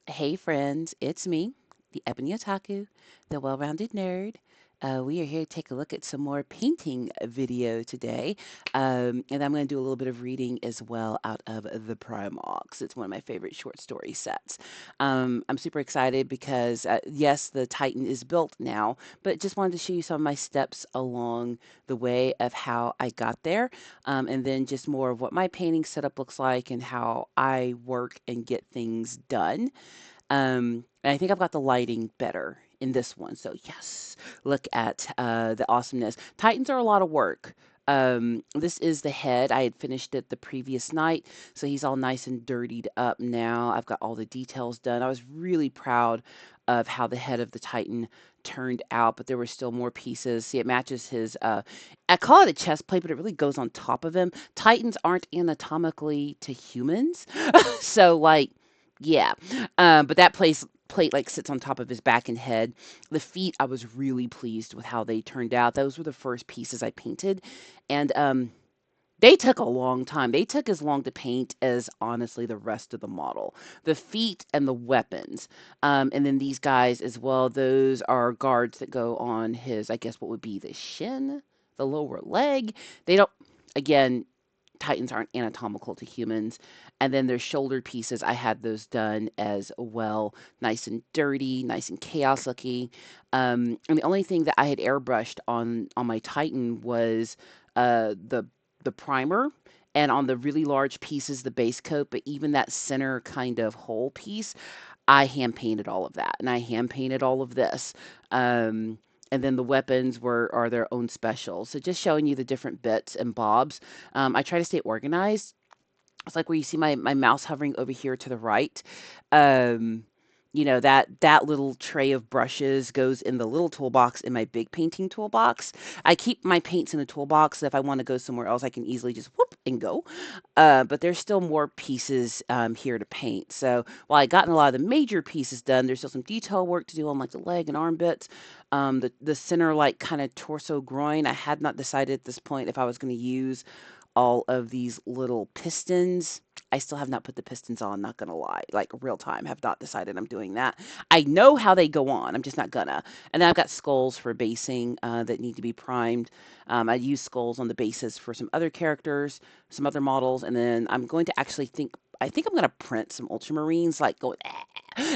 Hey friends, it's me, the Ebony Otaku, the well-rounded nerd. We are here to take a look at some more painting video today. And I'm going to do a little bit of reading as well out of the Primarchs. It's one of my favorite short story sets. I'm super excited because, yes, the Titan is built now, but just wanted to show you some of my steps along the way of how I got there. And then just more of what my painting setup looks like and how I work and get things done. And I think I've got the lighting better in this one. So yes, look at the awesomeness. Titans are a lot of work. This is the head. I had finished it the previous night, so he's all nice and dirtied up now. I've got all the details done. I was really proud of how the head of the Titan turned out, but there were still more pieces. See, it matches his, I call it a chest plate, but it really goes on top of him. Titans aren't anatomically to humans. So, like, yeah. But that plate like sits on top of his back and head. The feet, I was really pleased with how they turned out. Those were the first pieces I painted, and they took a long time. They took as long to paint as honestly the rest of the model. The feet and the weapons, and then these guys as well. Those are guards that go on his, I guess, what would be the shin, the lower leg. They don't. Again, Titans aren't anatomical to humans. And then their shoulder pieces, I had those done as well, nice and dirty, nice and chaos looking. And the only thing that I had airbrushed on my Titan was the primer. And on the really large pieces, the base coat, but even that center kind of hole piece, I hand painted all of that, and I hand painted all of this. Um, and then the weapons are their own special. So just showing you the different bits and bobs. I try to stay organized. It's like where you see my mouse hovering over here to the right. Um, that little tray of brushes goes in the little toolbox in my big painting toolbox. I keep my paints in the toolbox, so if I want to go somewhere else, I can easily just whoop and go. But there's still more pieces here to paint. So while I gotten a lot of the major pieces done, there's still some detail work to do on like the leg and arm bits. The center like kind of torso groin. I had not decided at this point if I was going to use all of these little pistons. I still have not put the pistons on, not gonna lie. Like real time, have not decided I'm doing that. I know how they go on. I'm just not gonna. And then I've got skulls for basing that need to be primed. I use skulls on the bases for some other characters, some other models, and then I'm going to actually think. I think I'm gonna print some ultramarines, like go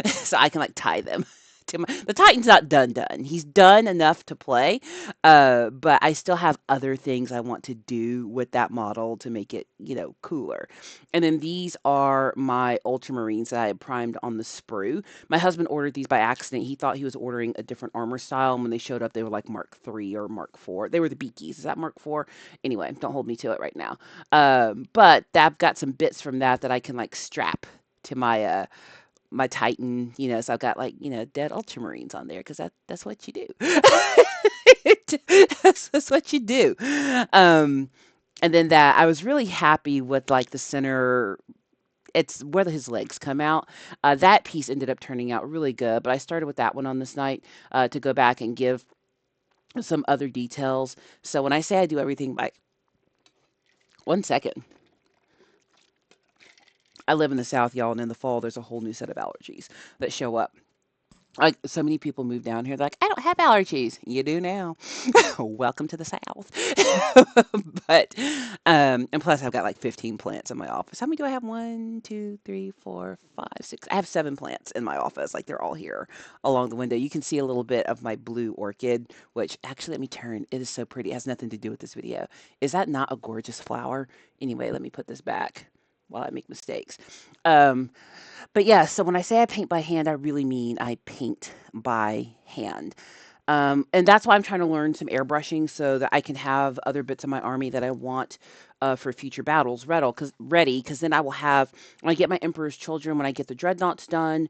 so I can like tie them. The Titan's not done. He's done enough to play, but I still have other things I want to do with that model to make it, cooler. And then these are my Ultramarines that I had primed on the sprue. My husband ordered these by accident. He thought he was ordering a different armor style, and when they showed up, they were like Mark III or Mark IV. They were the Beakies. Is that Mark IV? Anyway, don't hold me to it right now. But I've got some bits from that I can like strap to my Titan, so I've got like, dead ultramarines on there because that's what you do. That's what you do. Um, and then that I was really happy with like the center. It's where his legs come out. That piece ended up turning out really good, but I started with that one on this night to go back and give some other details. So when I say I do everything by 1 second, I live in the South, y'all, and in the fall, there's a whole new set of allergies that show up. Like so many people move down here, they're like, I don't have allergies. You do now. Welcome to the South. But and plus I've got like 15 plants in my office. How many do I have? One, two, three, four, five, six. I have 7 plants in my office. Like they're all here along the window. You can see a little bit of my blue orchid, which actually let me turn. It is so pretty. It has nothing to do with this video. Is that not a gorgeous flower? Anyway, let me put this back while I make mistakes. Um, but yeah, so when I say I paint by hand, I really mean I paint by hand. And that's why I'm trying to learn some airbrushing so that I can have other bits of my army that I want for future battles ready. Because then I will have, when I get my Emperor's Children, when I get the Dreadnoughts done,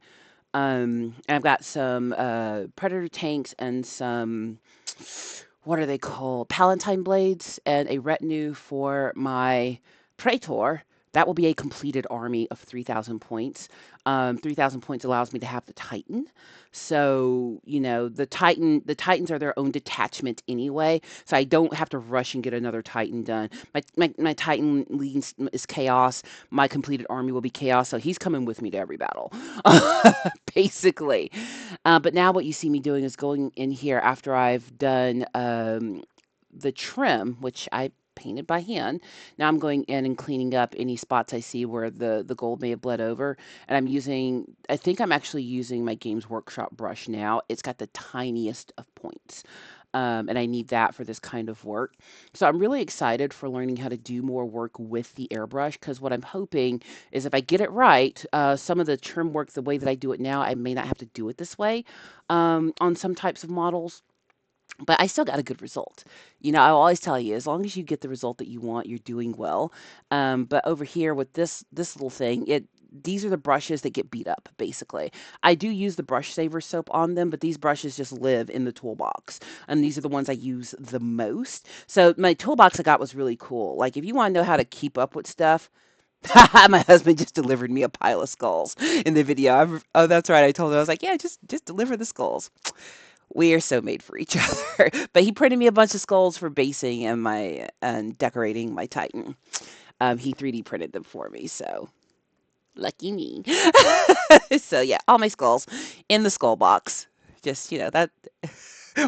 and I've got some Predator tanks and some, what are they called? Palatine blades and a retinue for my Praetor. That will be a completed army of 3,000 points. 3,000 points allows me to have the Titan. So, the Titans are their own detachment anyway. So I don't have to rush and get another Titan done. My Titan leads is chaos. My completed army will be chaos. So he's coming with me to every battle, basically. But now what you see me doing is going in here after I've done the trim, which I painted by hand. Now I'm going in and cleaning up any spots I see where the gold may have bled over. And I think I'm actually using my Games Workshop brush now. It's got the tiniest of points. And I need that for this kind of work. So I'm really excited for learning how to do more work with the airbrush, because what I'm hoping is if I get it right, some of the trim work, the way that I do it now, I may not have to do it this way on some types of models, but I still got a good result. I always tell you, as long as you get the result that you want, you're doing well. But over here with this little thing, these are the brushes that get beat up, basically. I do use the brush saver soap on them, but these brushes just live in the toolbox, and these are the ones I use the most. So my toolbox I got was really cool. Like if you want to know how to keep up with stuff, my husband just delivered me a pile of skulls in the video. Oh, that's right. I told him I was like, yeah, just deliver the skulls. We are so made for each other. But he printed me a bunch of skulls for basing and decorating my Titan. He 3D printed them for me, so lucky me. So yeah, all my skulls in the skull box. Just that.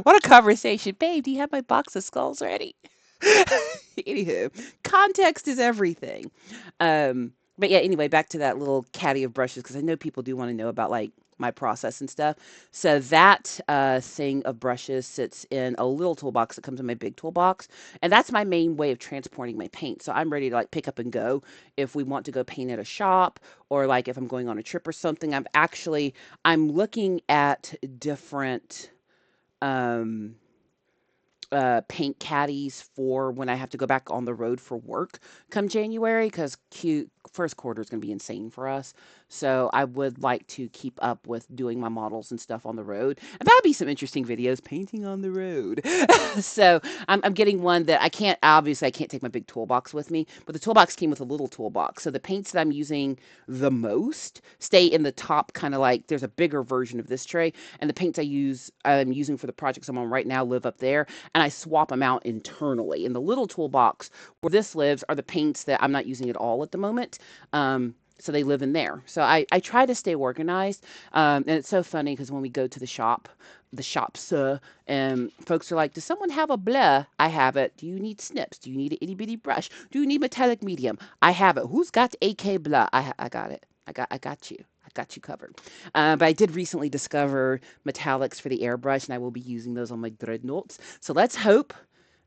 What a conversation, babe. Do you have my box of skulls ready? Anywho, context is everything. But yeah, anyway, back to that little caddy of brushes, because I know people do want to know about like my process and stuff. So that thing of brushes sits in a little toolbox that comes in my big toolbox, and that's my main way of transporting my paint. So I'm ready to like pick up and go if we want to go paint at a shop, or like if I'm going on a trip or something. I'm looking at different um paint caddies for when I have to go back on the road for work come January, because first quarter is going to be insane for us. So I would like to keep up with doing my models and stuff on the road. And that'd be some interesting videos, painting on the road. So I'm getting one that obviously I can't take my big toolbox with me, but the toolbox came with a little toolbox. So the paints that I'm using the most stay in the top, kind of like there's a bigger version of this tray, and the paints I'm using for the projects I'm on right now live up there, and I swap them out internally. In the little toolbox where this lives are the paints that I'm not using at all at the moment. So they live in there. So I try to stay organized. And it's so funny because when we go to the shops, and folks are like, does someone have a blah? I have it. Do you need snips? Do you need an itty bitty brush? Do you need metallic medium? I have it. Who's got AK blah? I got it. I got you. I got you covered. But I did recently discover metallics for the airbrush, and I will be using those on my dreadnoughts. So let's hope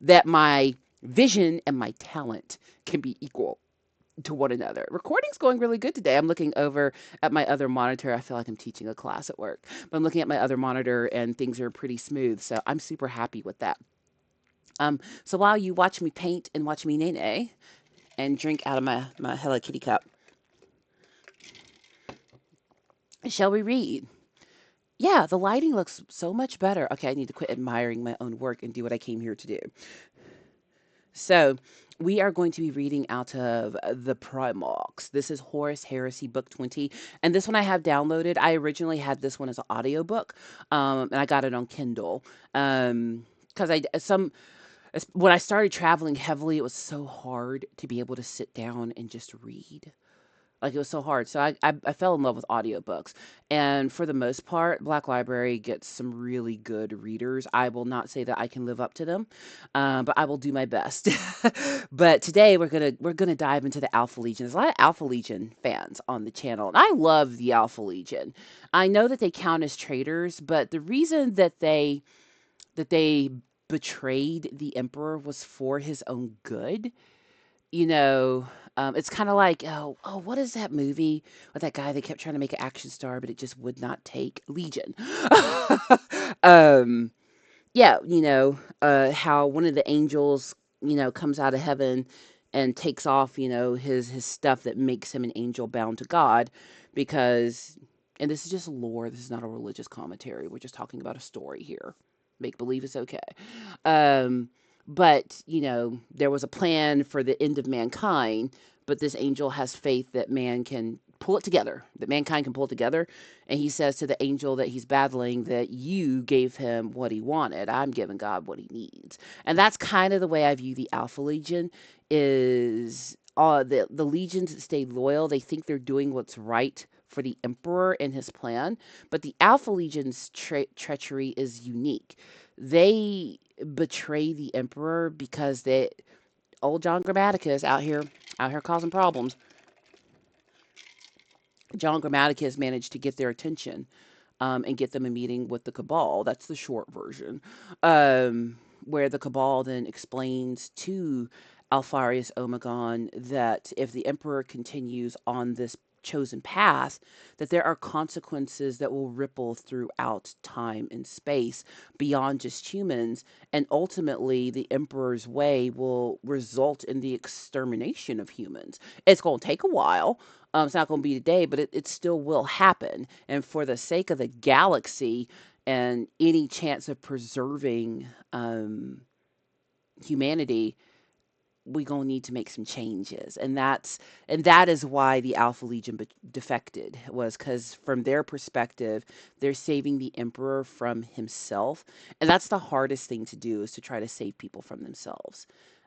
that my vision and my talent can be equal to one another. Recording's going really good today. I'm looking over at my other monitor. I feel like I'm teaching a class at work, but I'm looking at my other monitor and things are pretty smooth. So I'm super happy with that. So while you watch me paint and watch me nene and drink out of my Hello Kitty cup, shall we read? Yeah, the lighting looks so much better. Okay, I need to quit admiring my own work and do what I came here to do. So, we are going to be reading out of the Primarchs. This is Horus Heresy, Book 20. And this one I have downloaded. I originally had this one as an audiobook, and I got it on Kindle. Because when I started traveling heavily, it was so hard to be able to sit down and just read. Like, it was so hard. So I fell in love with audiobooks. And for the most part, Black Library gets some really good readers. I will not say that I can live up to them, but I will do my best. But today we're gonna dive into the Alpha Legion. There's a lot of Alpha Legion fans on the channel, and I love the Alpha Legion. I know that they count as traitors, but the reason that they betrayed the Emperor was for his own good. you know, it's kind of like, what is that movie with that guy that kept trying to make an action star, but it just would not take Legion. um, yeah, how one of the angels, comes out of heaven and takes off, his stuff that makes him an angel bound to God, because, and this is just lore. This is not a religious commentary. We're just talking about a story here. Make believe it's okay. Um, but there was a plan for the end of mankind, but this angel has faith that man can pull it together, that mankind can pull it together. And he says to the angel that he's battling that you gave him what he wanted. I'm giving God what he needs. And that's kind of the way I view the Alpha Legion is the legions that stay loyal. They think they're doing what's right for the emperor and his plan. But the Alpha Legion's treachery is unique. They betray the emperor because they old John Grammaticus out here causing problems. John Grammaticus managed to get their attention and get them a meeting with the Cabal. That's the short version, where the Cabal then explains to Alpharius Omegon that if the Emperor continues on this chosen path, that there are consequences that will ripple throughout time and space beyond just humans, and ultimately the Emperor's way will result in the extermination of humans. It's going to take a while. It's not going to be today, but it still will happen. And for the sake of the galaxy and any chance of preserving humanity, we gonna need to make some changes, and that is why the Alpha Legion defected, was because from their perspective, they're saving the Emperor from himself, and that's the hardest thing to do, is to try to save people from themselves.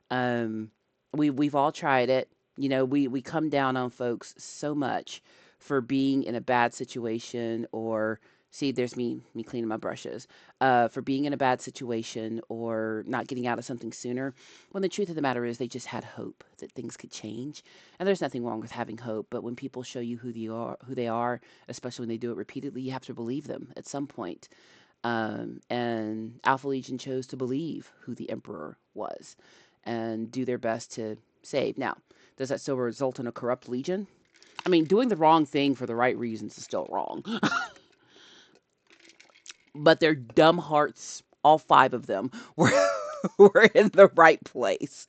Um, we've all tried it. You know, we come down on folks so much for being in a bad situation, or see, there's me cleaning my brushes, for being in a bad situation or not getting out of something sooner, when the truth of the matter is they just had hope that things could change. And there's nothing wrong with having hope, but when people show you who they are, especially when they do it repeatedly, you have to believe them at some point. And Alpha Legion chose to believe who the Emperor was and do their best to save. Now, does that still result in a corrupt Legion? I mean, doing the wrong thing for the right reasons is still wrong. But their dumb hearts, all five of them, were, were in the right place.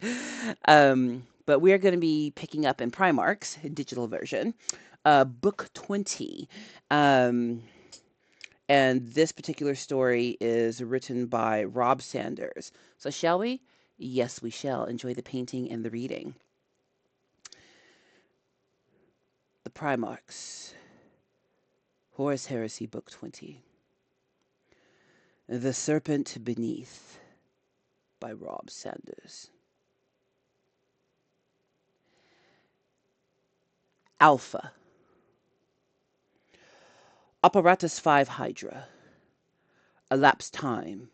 But we're going to be picking up in Primarchs, digital version, book 20. Um, and this particular story is written by Rob Sanders. So, shall we? Yes, we shall. Enjoy the painting and the reading. The Primarchs, Horus Heresy, Book 20. The Serpent Beneath, by Rob Sanders. Alpha. Apparatus 5 Hydra. Elapsed time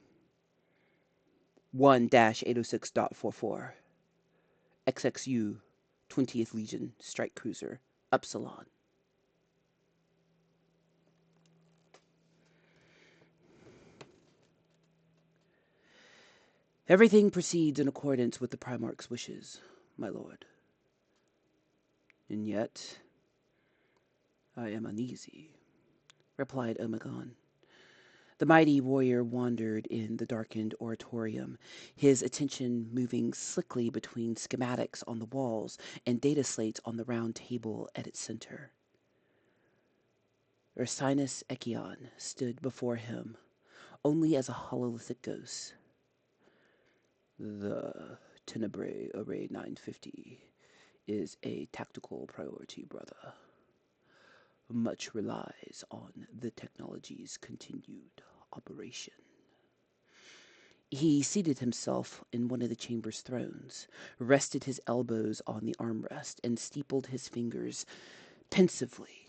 1-806.44. XXU 20th Legion Strike Cruiser Upsilon. Everything proceeds in accordance with the Primarch's wishes, my lord. And yet, I am uneasy, replied Omegon. The mighty warrior wandered in the darkened oratorium, his attention moving slickly between schematics on the walls and data slates on the round table at its center. Ursinus Echion stood before him, only as a hololithic ghost. The Tenebrae Array 950 is a tactical priority, brother. Much relies on the technology's continued operation. He seated himself in one of the chamber's thrones, rested his elbows on the armrest, and steepled his fingers pensively.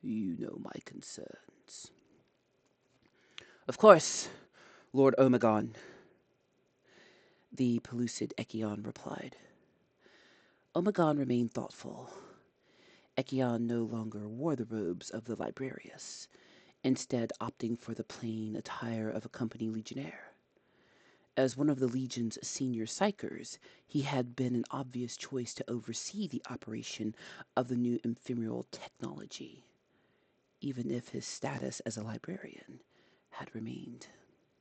You know my concerns. Of course, Lord Omegon, the pellucid Echion replied. Omegon remained thoughtful. Echion no longer wore the robes of the librarius, instead opting for the plain attire of a company legionnaire. As one of the Legion's senior psychers, he had been an obvious choice to oversee the operation of the new ephemeral technology, even if his status as a librarian had remained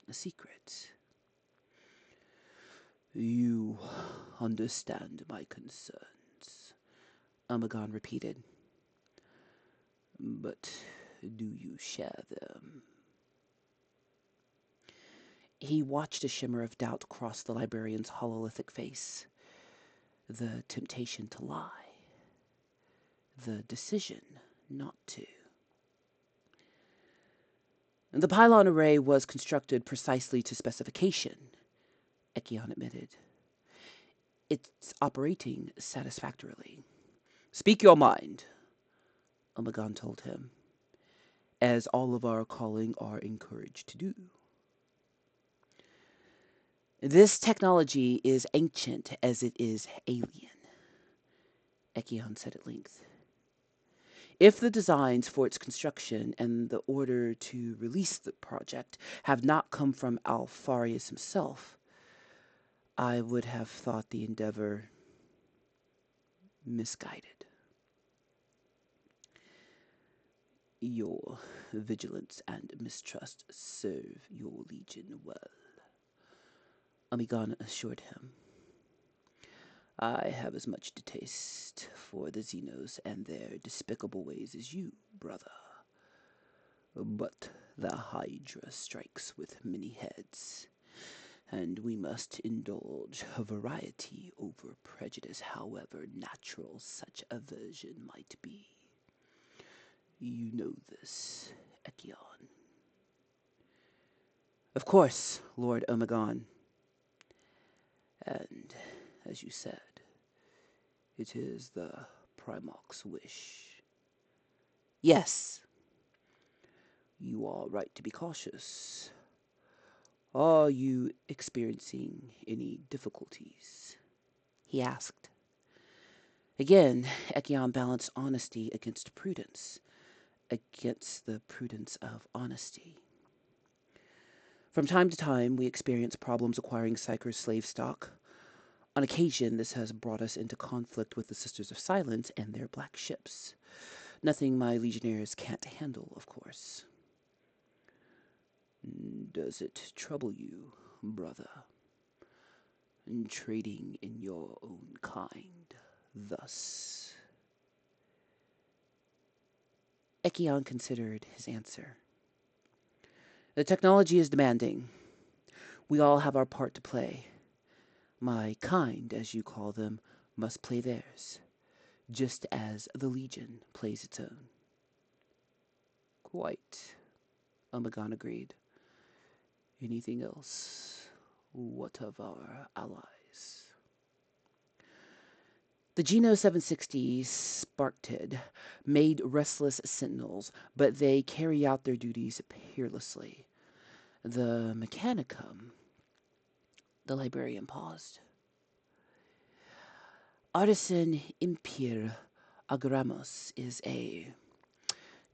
a secret. You understand my concerns, Omegon repeated. But do you share them? He watched a shimmer of doubt cross the librarian's hololithic face. the temptation to lie, the decision not to. The pylon array was constructed precisely to specification, Ekion admitted. It's operating satisfactorily. Speak your mind, Omegon told him, as all of our calling are encouraged to do. This technology is ancient as it is alien, Ekion said at length. If the designs for its construction and the order to release the project have not come from Alfarius himself, I would have thought the endeavor misguided. Your vigilance and mistrust serve your legion well, Amigan assured him. I have as much distaste for the Xenos and their despicable ways as you, brother. But the Hydra strikes with many heads, and we must indulge variety over prejudice, however natural such aversion might be. You know this, Ekion. Of course, Lord Omegon. And, as you said, it is the Primarchs' wish. Yes. You are right to be cautious. Are you experiencing any difficulties? He asked. Again, Ekion balanced honesty against prudence, against the prudence of honesty. From time to time, we experience problems acquiring Psyker's slave stock. On occasion, this has brought us into conflict with the Sisters of Silence and their black ships. Nothing my legionnaires can't handle, of course. Does it trouble you, brother, trading in your own kind, thus? Ekion considered his answer. The technology is demanding. We all have our part to play. My kind, as you call them, must play theirs, just as the Legion plays its own. Quite, Omegon agreed. Anything else? What of our allies? The Geno 760s, Sparkted, made restless sentinels, but they carry out their duties peerlessly. The Mechanicum... The librarian paused. Artisan Impir Agramos is a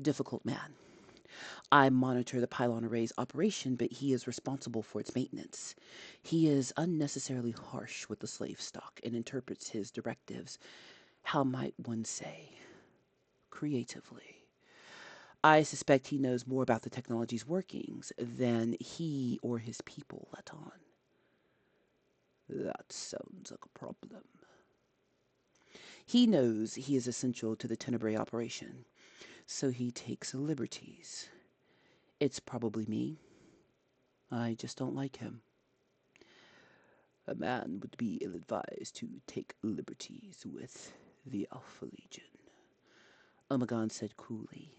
difficult man. I monitor the pylon array's operation, but he is responsible for its maintenance. He is unnecessarily harsh with the slave stock and interprets his directives, how might one say, creatively. I suspect he knows more about the technology's workings than he or his people let on. That sounds like a problem. He knows he is essential to the Tenebrae operation, so he takes liberties. It's probably me. I just don't like him. A man would be ill-advised to take liberties with the Alpha Legion, Omegon said coolly.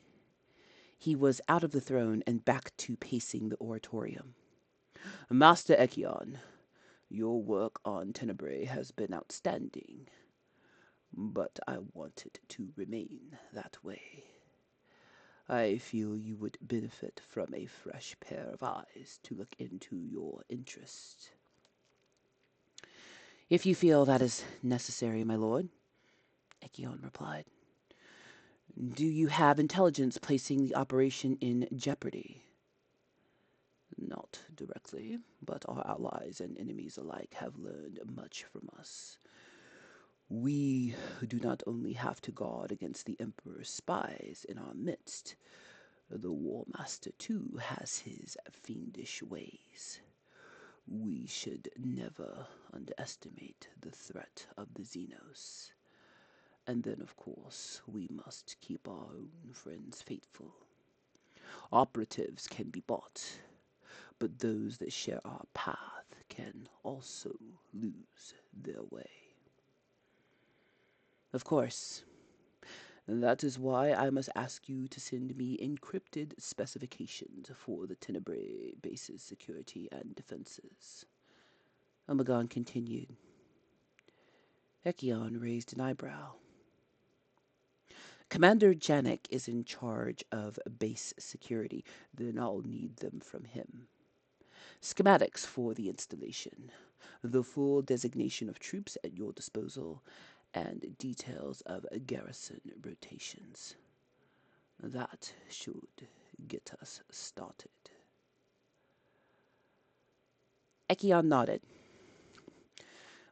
He was out of the throne and back to pacing the oratorium. Master Ekion, your work on Tenebrae has been outstanding, but I want it to remain that way. I feel you would benefit from a fresh pair of eyes to look into your interest. If you feel that is necessary, my lord, Ekion replied. Do you have intelligence placing the operation in jeopardy? Not directly, but our allies and enemies alike have learned much from us. We do not only have to guard against the Emperor's spies in our midst, the War Master, too, has his fiendish ways. We should never underestimate the threat of the Xenos. And then, of course, we must keep our own friends faithful. Operatives can be bought, but those that share our path can also lose their way. Of course. That is why I must ask you to send me encrypted specifications for the Tenebrae base's security and defenses. Omegon continued. Echion raised an eyebrow. Commander Janik is in charge of base security. Then I'll need them from him. Schematics for the installation, the full designation of troops at your disposal, and details of garrison rotations. That should get us started. Echion nodded.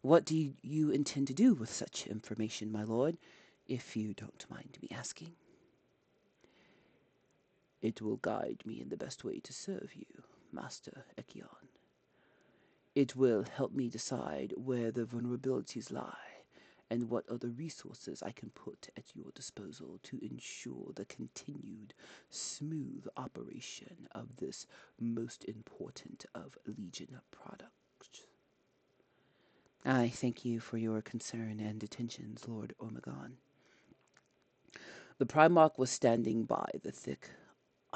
What do you intend to do with such information, my lord, if you don't mind me asking? It will guide me in the best way to serve you, Master Echion. It will help me decide where the vulnerabilities lie and what other resources I can put at your disposal to ensure the continued smooth operation of this most important of Legion products. I thank you for your concern and attentions, Lord Ormagon. The Primarch was standing by the thick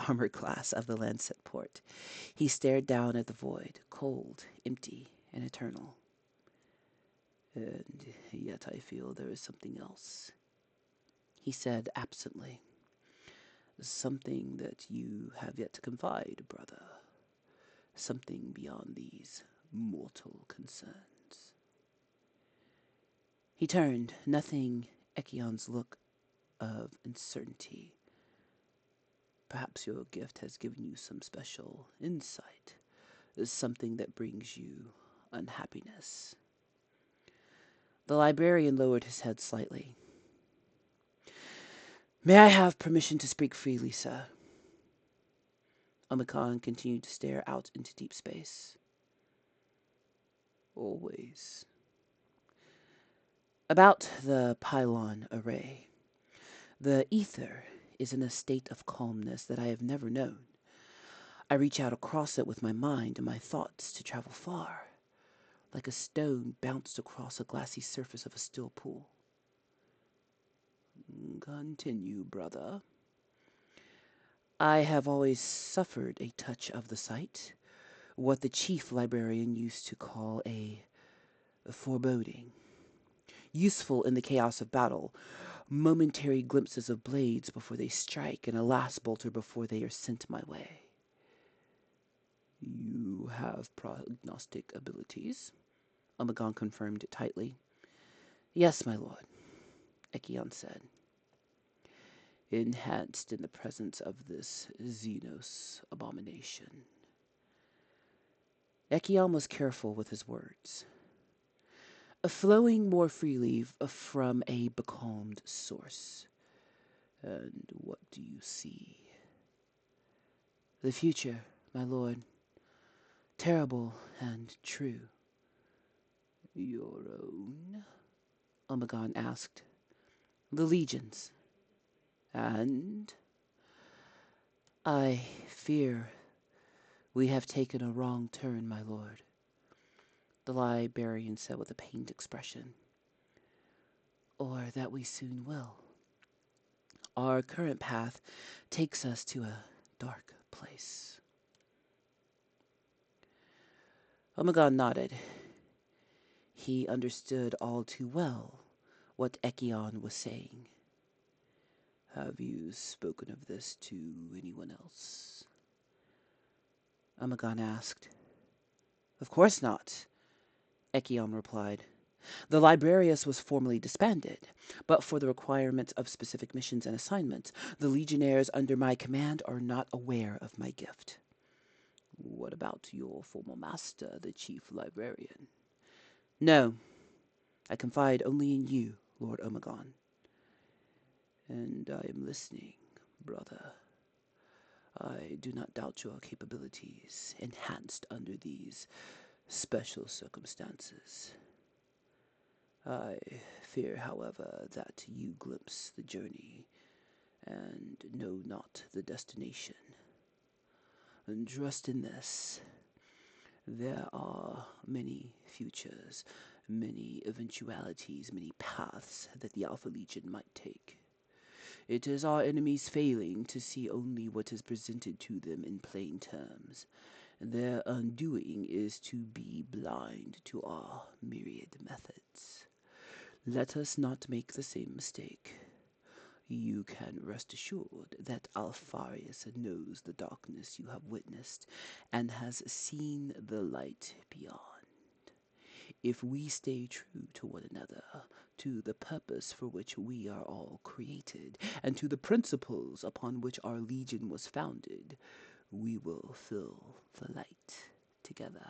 armor class of the Lancet port. He stared down at the void, cold, empty, and eternal. And yet I feel there is something else, he said absently. Something that you have yet to confide, brother. Something beyond these mortal concerns. He turned, nothing Echion's look of uncertainty. Perhaps your gift has given you some special insight, something that brings you unhappiness. The librarian lowered his head slightly. May I have permission to speak freely, sir? Omicron continued to stare out into deep space. Always. About the pylon array. The ether is in a state of calmness that I have never known. I reach out across it with my mind and my thoughts to travel far, like a stone bounced across a glassy surface of a still pool. Continue, brother. I have always suffered a touch of the sight, what the chief librarian used to call a foreboding. Useful in the chaos of battle, momentary glimpses of blades before they strike, and a last bolter before they are sent my way. You have prognostic abilities, Omegon confirmed tightly. Yes, my lord, Echion said. Enhanced in the presence of this Xenos abomination. Echion was careful with his words, flowing more freely from a becalmed source. And what do you see? The future, my lord. Terrible and true. Your own? Omegon asked. The legions. And? I fear we have taken a wrong turn, my lord, the librarian said with a pained expression. Or that we soon will. Our current path takes us to a dark place. Omegon nodded. He understood all too well what Echion was saying. Have you spoken of this to anyone else? Omegon asked. Of course not, Echion replied. The Librarius was formally disbanded, but for the requirements of specific missions and assignments, the legionnaires under my command are not aware of my gift. What about your former master, the chief librarian? No, I confide only in you, Lord Omegon. And I am listening, brother. I do not doubt your capabilities, enhanced under these special circumstances. I fear, however, that you glimpse the journey and know not the destination. And trust in this. There are many futures many eventualities, many paths that the Alpha Legion might take. It is our enemies failing to see only what is presented to them in plain terms. Their undoing is to be blind to our myriad methods. Let us not make the same mistake. You can rest assured that Alpharius knows the darkness you have witnessed and has seen the light beyond. If we stay true to one another, to the purpose for which we are all created, and to the principles upon which our legion was founded, we will fill the light together.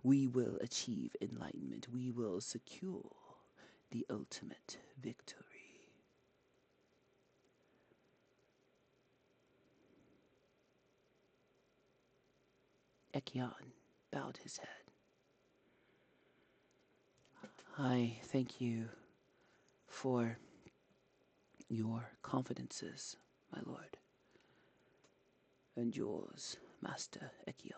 We will achieve enlightenment. We will secure the ultimate victory. Ekion bowed his head. I thank you for your confidences, my lord, and yours, Master Ekion.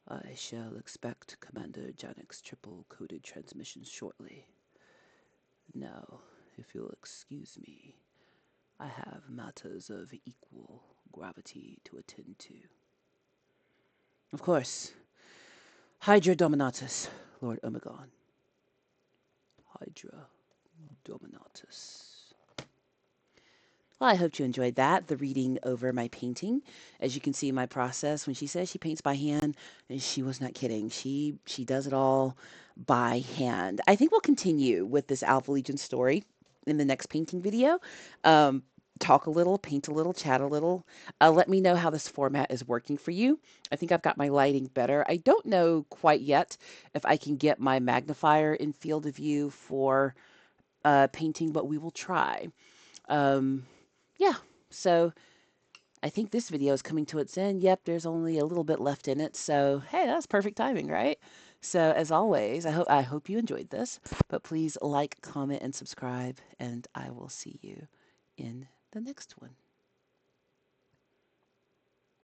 I shall expect Commander Janek's triple-coded transmissions shortly. Now, if you'll excuse me, I have matters of equal gravity to attend to. Of course, Hydra Dominatus, Lord Omegon. Hydra Dominatus. Well, I hope you enjoyed that, the reading over my painting. As you can see in my process, when she says she paints by hand, she was not kidding. She does it all by hand. I think we'll continue with this Alpha Legion story in the next painting video. Um, Talk a little, paint a little, chat a little. Let me know how this format is working for you. I think I've got my lighting better. I don't know quite yet if I can get my magnifier in field of view for painting, but we will try. Um, yeah, so I think this video is coming to its end. Yep, there's only a little bit left in it. So, hey, that's perfect timing, right? So, as always, I hope you enjoyed this, but please like, comment, and subscribe, and I will see you in the next one.